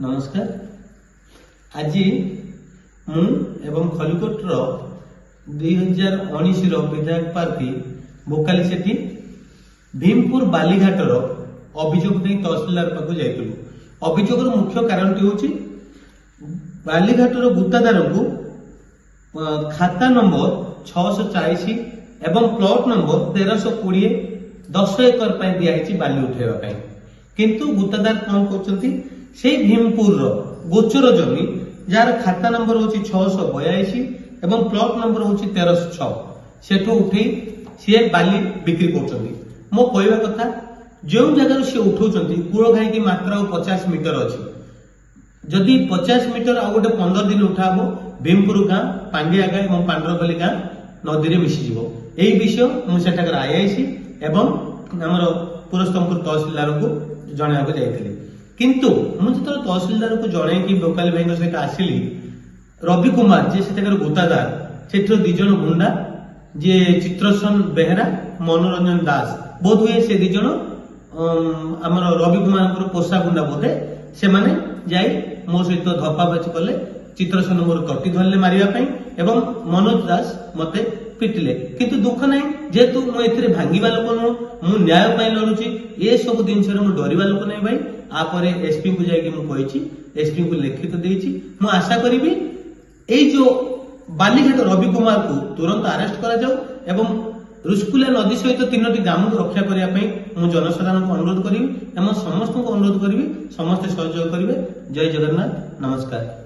नमस्कार। आज मु एवं खलिकोटर 2019 विधायक प्रार्थी बोकाली सेठी भीमपुर बालीघाटर अभियोग नहीं तहसिलदार पाक जाइलु। अभियोग मुख्य कारण हूँ बालीघाटर गुत्तादार को खाता नंबर 640 एवं प्लॉट नंबर 1320 10 एकर दिखाई बाली उठेवा किंतु गुत्तादार कौन कर भीमपुर गोचर जमी जार खाता नंबर हूँ 682 एवं प्लॉट नंबर हूँ 1306 सेठू उठे सी बाली बिक्री कर मो कहवा कथा जो जगार सी उठाऊँ कूल घाई की मात्रा 50 मीटर अच्छी जदि 50 मीटर आ गए 15 दिन उठा भीमपुर गाँ पांडिया गाँ और पांडरपल्ली गाँ नदी में मिशीज यही विषय मुझे आईआईसी एवं आमर पुरस्तमपुर तहसिलदार को जनवाक जाइली किंतु मुझे तहसिलदार को जन कि बोकाली भाई सहित आसिली रवि कुमार जी से गुत्तादार से दिज गुंडा जे चित्रसन बेहरा मनोरंजन दास बोध हुए से दिज आमर रवि कुमार पोषा गुंडा बोधे से माने जाई मो सहित धप्पाबाजी कले चित्रसन मोर तटी धरले मारिया एवं मनोज दास मते पिटिले किंतु दुख ना जेहेतु मुझे भांगा लोक नुह मु न्याय लड़ुची ये सब जिन डरवा लोक नहीं भाई आपर एसपी को जाकि एसपी को लिखित देती मु आशा करी जो बालीघाट रवि कुमार को तुरंत अरेस्ट करा जाऊ एवं रुस्कुलिया नदी सहित 3टी ग्राम को रक्षा करने मु जनसाधारण को अनुरोध करी समस्त को अनुरोध करी समस्ते सहयोग करेंगे। जय जगन्नाथ। नमस्कार।